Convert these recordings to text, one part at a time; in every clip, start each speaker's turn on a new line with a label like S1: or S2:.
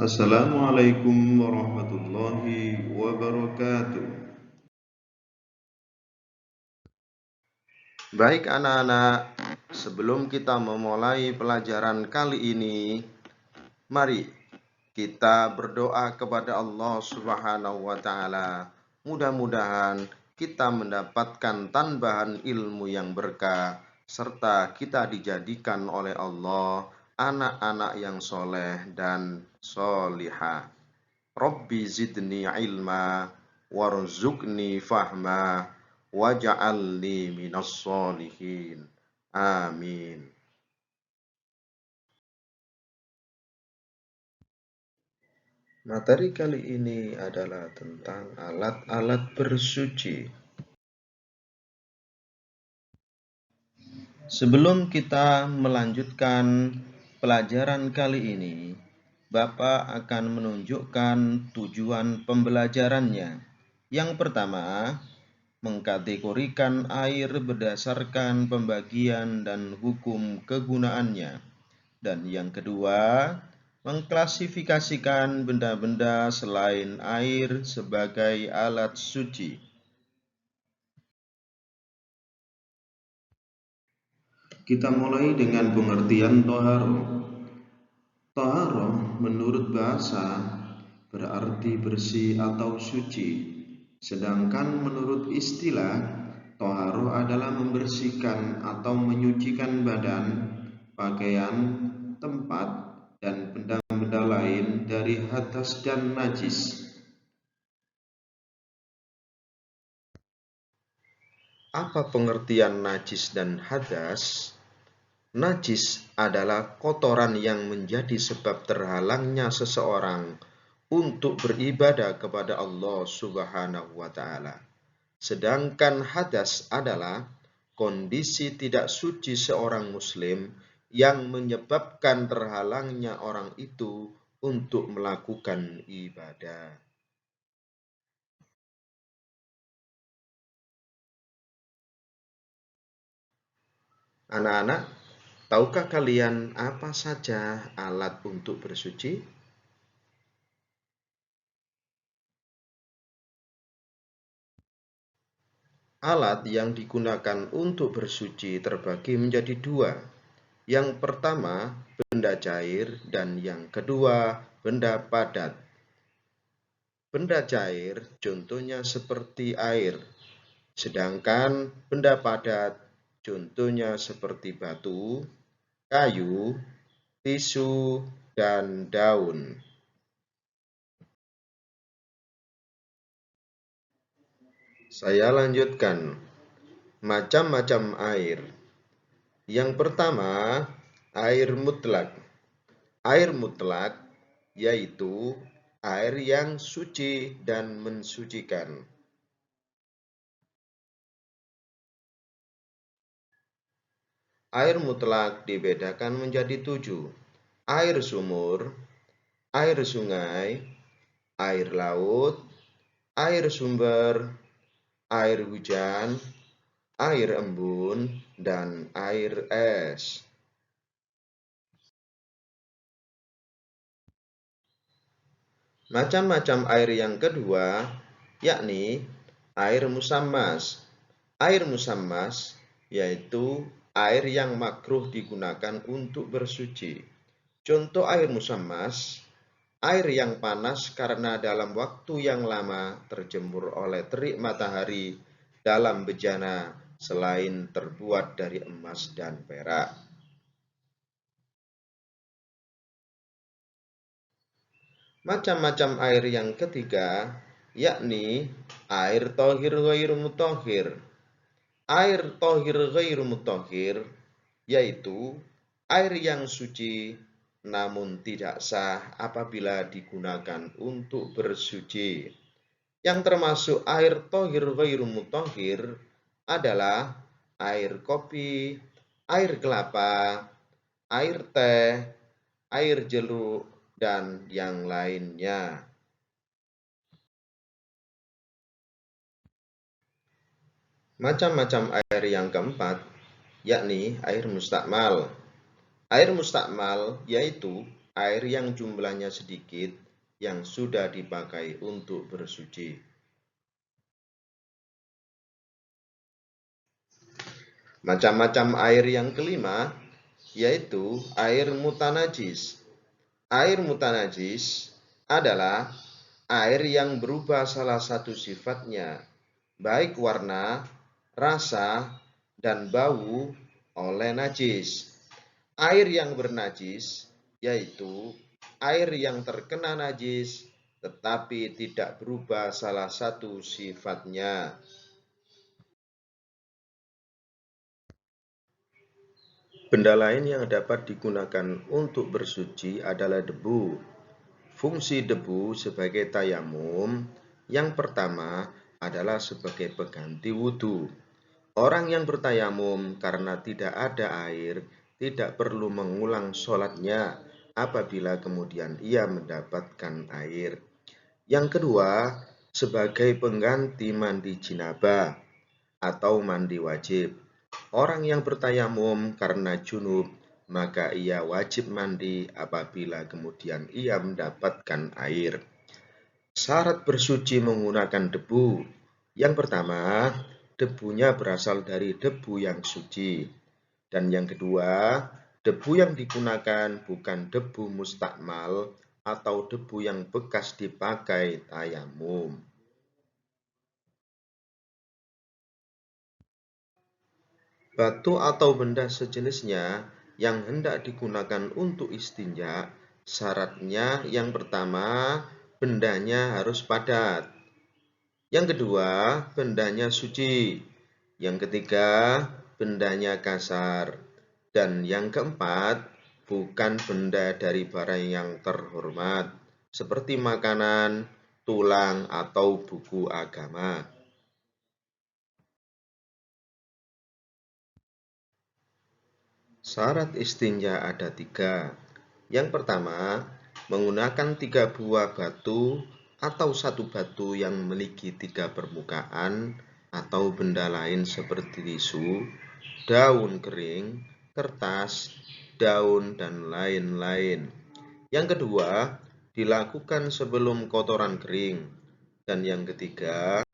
S1: Assalamualaikum warahmatullahi wabarakatuh. Baik anak-anak, sebelum kita memulai pelajaran kali ini, mari kita berdoa kepada Allah Subhanahu wa taala. Mudah-mudahan kita mendapatkan tambahan ilmu yang berkah serta kita dijadikan oleh Allah anak-anak yang soleh dan solihah. Rabbi zidni ilma warzuqni fahma waj'alni minas solihin. Amin. Materi kali ini adalah tentang alat-alat bersuci. Sebelum kita melanjutkan pelajaran kali ini, Bapak akan menunjukkan tujuan pembelajarannya. Yang pertama, mengkategorikan air berdasarkan pembagian dan hukum kegunaannya. Dan yang kedua, mengklasifikasikan benda-benda selain air sebagai alat suci. Kita mulai dengan pengertian toharoh. Toharoh menurut bahasa berarti bersih atau suci. Sedangkan menurut istilah, toharoh adalah membersihkan atau menyucikan badan, pakaian, tempat, dan benda-benda lain dari hadas dan najis. Apa pengertian najis dan hadas? Najis adalah kotoran yang menjadi sebab terhalangnya seseorang untuk beribadah kepada Allah Subhanahu wa taala. Sedangkan hadas adalah kondisi tidak suci seorang muslim yang menyebabkan terhalangnya orang itu untuk melakukan ibadah. Anak-anak, tahukah kalian apa saja alat untuk bersuci? Alat yang digunakan untuk bersuci terbagi menjadi dua. Yang pertama, benda cair, dan yang kedua, benda padat. Benda cair contohnya seperti air, sedangkan benda padat contohnya seperti batu, kayu, tisu, dan daun. Saya lanjutkan. Macam-macam air. Yang pertama, air mutlak. Air mutlak yaitu air yang suci dan mensucikan. Air mutlak dibedakan menjadi 7. Air sumur, air sungai, air laut, air sumber, air hujan, air embun, dan air es. Macam-macam air yang kedua, yakni air musammas. Air musammas yaitu air yang makruh digunakan untuk bersuci. Contoh air musammas, air yang panas karena dalam waktu yang lama terjemur oleh terik matahari dalam bejana selain terbuat dari emas dan perak. Macam-macam air yang ketiga, yakni air thohir ghairu mutahhir. Air thohir ghairu mutahhir yaitu air yang suci namun tidak sah apabila digunakan untuk bersuci. Yang termasuk air thohir ghairu mutahhir adalah air kopi, air kelapa, air teh, air jeruk, dan yang lainnya. Macam-macam air yang keempat, yakni air mustakmal. Air mustakmal yaitu air yang jumlahnya sedikit yang sudah dipakai untuk bersuci. Macam-macam air yang kelima yaitu air mutanajis. Air mutanajis adalah air yang berubah salah satu sifatnya, baik warna, rasa, dan bau oleh najis. Air yang bernajis yaitu air yang terkena najis tetapi tidak berubah salah satu sifatnya. Benda lain yang dapat digunakan untuk bersuci adalah debu. Fungsi debu sebagai tayamum yang pertama adalah sebagai pengganti wudhu. Orang yang bertayamum karena tidak ada air tidak perlu mengulang sholatnya apabila kemudian ia mendapatkan air. Yang kedua, sebagai pengganti mandi jinabah atau mandi wajib. Orang yang bertayamum karena junub, maka ia wajib mandi apabila kemudian ia mendapatkan air. Syarat bersuci menggunakan debu. Yang pertama, debunya berasal dari debu yang suci. Dan yang kedua, debu yang digunakan bukan debu mustakmal atau debu yang bekas dipakai tayamum. Batu atau benda sejenisnya yang hendak digunakan untuk istinja, syaratnya yang pertama, bendanya harus padat. Yang kedua, bendanya suci. Yang ketiga, bendanya kasar. Dan yang keempat, bukan benda dari barang yang terhormat, seperti makanan, tulang, atau buku agama. Syarat istinja ada 3. Yang pertama, menggunakan 3 buah batu atau 1 batu yang memiliki 3 permukaan atau benda lain seperti tisu, daun kering, kertas, daun, dan lain-lain. Yang kedua, dilakukan sebelum kotoran kering. Dan yang ketiga,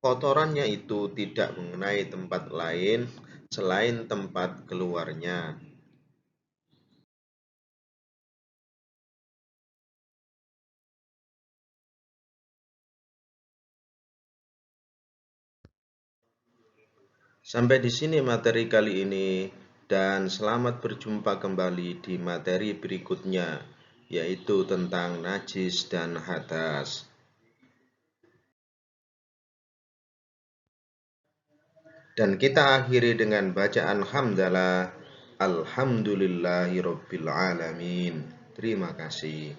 S1: kotorannya itu tidak mengenai tempat lain selain tempat keluarnya. Sampai di sini materi kali ini, dan selamat berjumpa kembali di materi berikutnya, yaitu tentang najis dan hadas. Dan kita akhiri dengan bacaan hamdalah. Alhamdulillahirabbil alamin. Terima kasih.